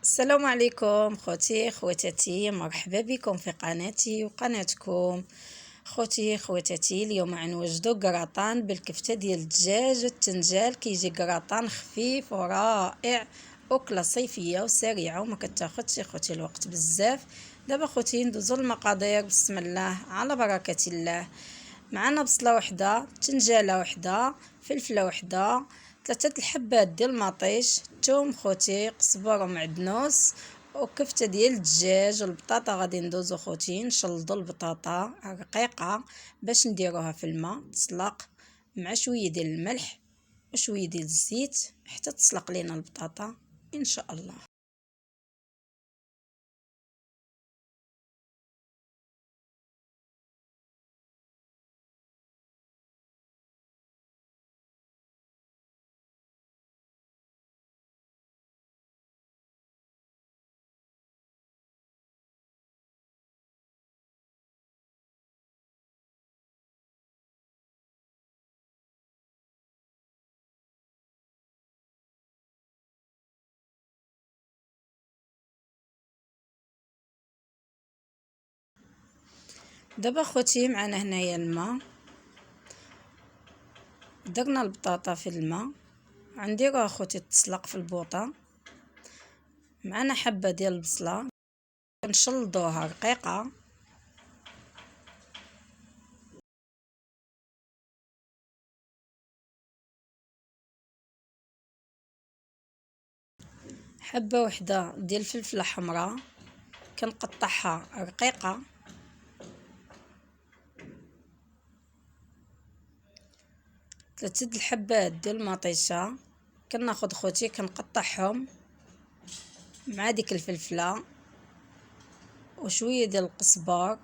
السلام عليكم خوتي خواتاتي، مرحبا بكم في قناتي وقناتكم. خوتي خواتاتي، اليوم غنوجدو قراطان بالكفته ديال الدجاج والتنجال. كيجي قراطان خفيف ورائع، اكله صيفيه وسريعه وما كتاخذش خوتي الوقت بزاف. دابا خوتي ندوزو المقادير، بسم الله على بركه الله. معنا بصله وحده، تنجاله وحده، فلفله وحده، 3 الحبات ديال المطيش، ثوم خوتي، قزبر ومعدنوس، وكفته ديال الدجاج. والبطاطا غادي ندوزو خوتي نشلضو البطاطا رقيقه باش نديروها في الماء تسلق مع شويه ديال الملح وشويه ديال الزيت حتى تسلق لينا البطاطا ان شاء الله. دابا خوتي معنا هنايا الماء، درنا البطاطا في الماء، غنديروها خوتي تسلق في البوطه. معنا حبه ديال البصله كنشلضوها رقيقه، حبه وحده ديال الفلفله حمراء كنقطعها رقيقه، 3 الحبات ديال المطيشه كناخذ خوتي كنقطعهم مع ديك الفلفله وشويه ديال القزبر،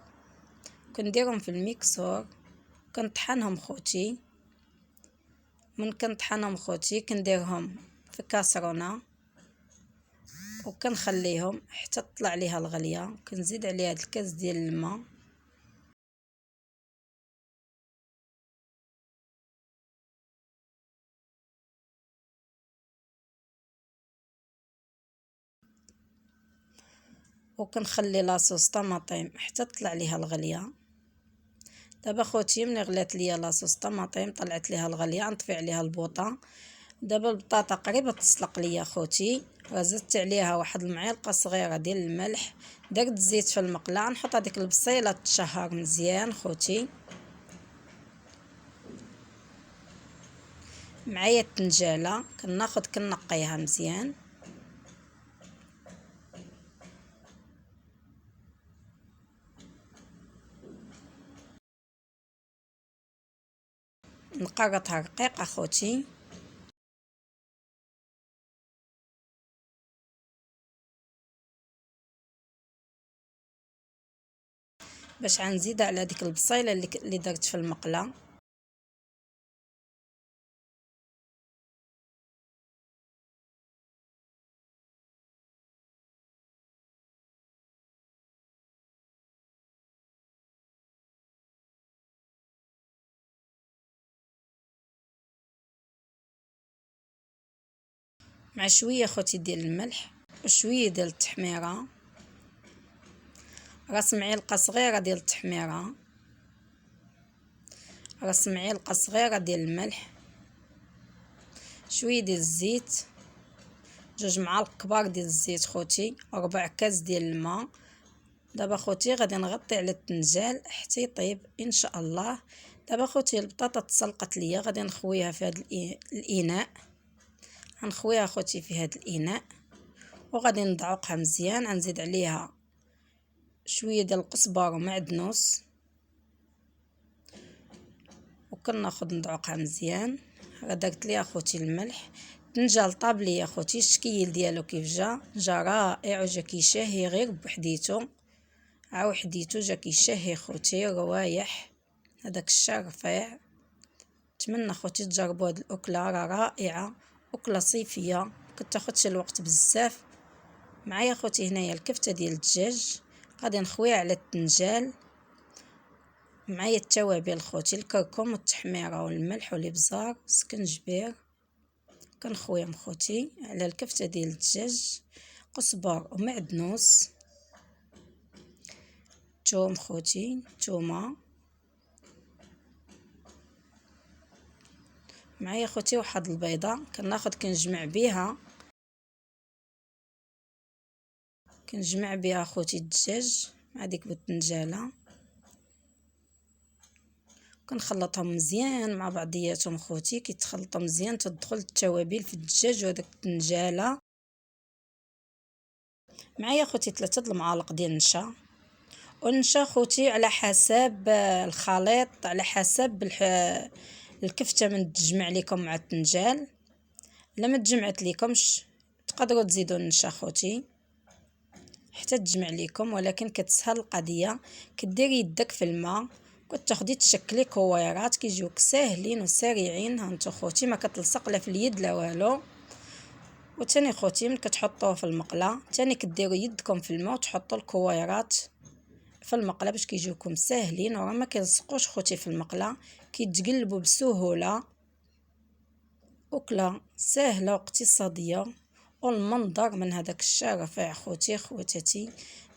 كنديرهم في الميكسور كنطحنهم خوتي. من كنطحنهم خوتي كنديرهم في كاسرونه وكنخليهم حتى تطلع ليها الغليه، كنزيد عليها هاد الكاس ديال الماء وكنخلي لاصوص طماطم حتى تطلع ليها الغليه. دابا خوتي ملي غلات ليا لاصوص طماطم طلعت ليها الغليه، نطفي عليها البوطه. دابا البطاطا قريبه تسلق ليا خوتي، زدت عليها واحد المعلقه صغيره ديال الملح، درت الزيت في المقله، نحط هذيك البصيله تشهر مزيان خوتي. معايا التنجاله كناخذ كنقيها مزيان، نقرطها رقيقه خوتي. باش غنزيد على ديك البصيله اللي درت في المقله. مع شويه خوتي ديال الملح وشويه ديال التحميره، راس معلقه صغيره ديال التحميره، راس معلقه صغيره ديال الملح، شويه ديال الزيت، 2 معالق كبار ديال الزيت خوتي، 4 كاس ديال الماء. دابا خوتي غادي نغطي على التنجال حتى يطيب ان شاء الله. دابا خوتي البطاطا تسلقت ليا، غادي نخويها في هذا الاناء، غنخويها خوتي في هذا الاناء وغادي ندعوقها مزيان. غنزيد عليها شويه ديال القزبر ومعدنوس وكناخذ ندعوقها مزيان. درت ليها خوتي الملح. التنجال طاب ليا خوتي، الشكيل ديالو كيف جا رائع وجا كيشهي غير بوحديتو، ها وحديتو جا كيشهي خوتي روايح، هذاك الشا رفيع. نتمنى خوتي تجربوا هاد الاكله، راه رائعه، اكله صيفيه كتاخذش الوقت بزاف. معايا خوتي هنايا الكفته ديال الدجاج، غادي نخويها على التنجال. معايا التوابل خوتي، الكركم والتحميره والملح والابزار والسكنجبير، كنخويهم خوتي على الكفته ديال الدجاج. قزبر ومعدنوس، توم خوتي، تومه معايا خوتي، واحد البيضه كناخد كنجمع بها خوتي الدجاج مع ديك البتنجاله، كنخلطهم مزيان مع بعضياتهم خوتي. كيتخلطوا مزيان تدخل التوابل في الدجاج وداك البتنجاله. معايا خوتي 3 المعالق ديال النشا، والنشا خوتي على حسب الخليط، على حسب الكفته من تجمع لكم مع الطنجال. لما تجمعت لكمش تقدروا تزيدوا النشا خوتي حتى تجمع لكم، ولكن كتسهل القضيه. كديري يدك في الماء كتاخدي تشكلي كويرات كيجيوك ساهلين وسريعين. هانتو خوتي ما كتلصق لا في اليد لا والو. وثاني خوتي من كتحطوه في المقله ثاني كديروا يدكم في الماء وتحطوا الكويرات في المقله باش كيجيوكم ساهلين وراه ما كيلصقوش خوتي في المقله، كيتقلبوا بسهوله. أكلة سهله واقتصاديه، والمنظر من هذاك الشارع رفيع خوتي خواتاتي.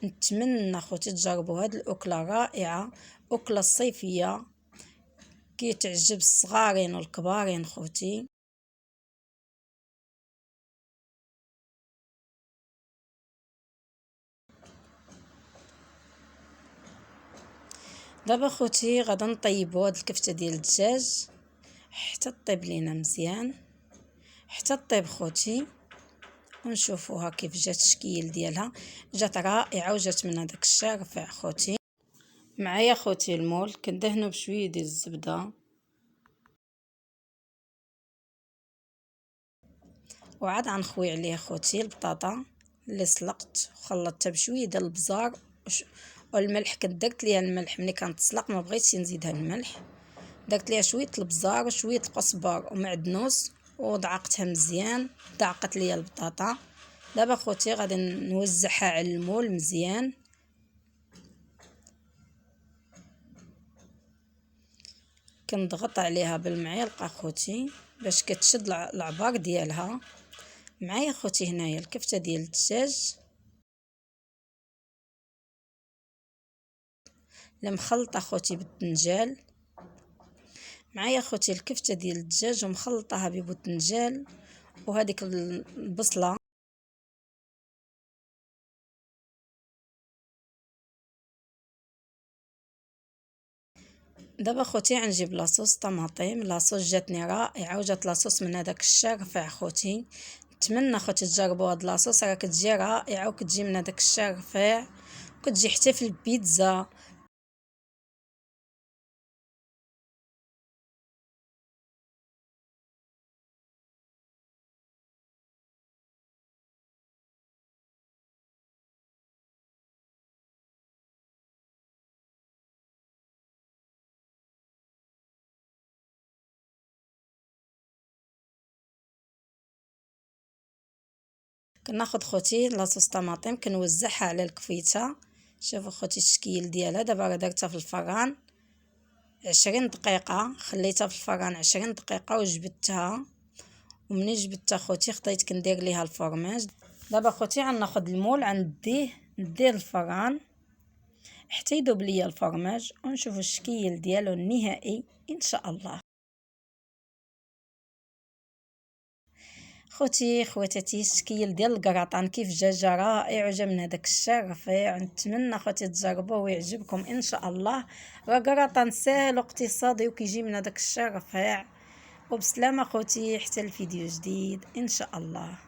نتمنى خوتي تجربوا هاد الاكله رائعه، اكله صيفيه كيتعجب الصغارين والكبارين خوتي. دابا خوتي غادا نطيبوا هاد الكفته ديال الدجاج حتى طيب لينا مزيان، حتى طيب خوتي، ونشوفوها كيف جات الشكل ديالها. جات رائعه وجات من هذاك الشارع رفيع خوتي. معايا خوتي المول كندهنو بشويه ديال الزبده، وعاد غنخوي عليه خوتي البطاطا اللي سلقت وخلطتها بشويه ديال البزار والملح. كنت درت ليها الملح ملي كانت تسلق، ما بغيتش نزيدها الملح، درت ليها شويه البزار وشويه القزبر ومعدنوس ودعقتها مزيان. دعقت ليا البطاطا. دابا خوتي غادي نوزعها على المول مزيان. كنضغط عليها بالمعلقه خوتي باش كتشد العبار ديالها. معايا خوتي هنايا الكفته ديال الدجاج المخلطه خوتي بالطنجال. معايا خوتي الكفته ديال الدجاج ومخلطاها ببوتنجال وهذيك البصله. دابا خوتي غنجيب لاصوص طماطم. لاصوص جاتني رائعه وجات لاصوص من هذاك الشارع رفيع خوتي. نتمنى خوتي تجربوا هاد لاصوص، راه كتجي رائعه وكتجي من هذاك الشارع رفيع وكتجي حتى في البيتزا. كناخذ خوتي لاصوص طماطم كنوزعها على الكفيته. شوفوا خوتي الشكل ديالها. دابا راه درتها في الفران 20 دقيقه، خليتها في الفران 20 دقيقه وجبدتها. ومنين جبدتها خوتي خديت كندير ليها الفرماج. دابا خوتي غناخذ المول نديه الفران حتى يذوب ليا الفرماج ونشوفوا الشكل ديالو النهائي ان شاء الله. خوتي خواتاتي الشكل ديال الكراطان كيف جا رائع وجا من هذاك الشارع رفيع. نتمنى خوتي تجربوه ويعجبكم ان شاء الله. راه كراطان ساهل واقتصادي وكيجي من هذاك الشارع رفيع. وبسلامه خوتي حتى الفيديو جديد ان شاء الله.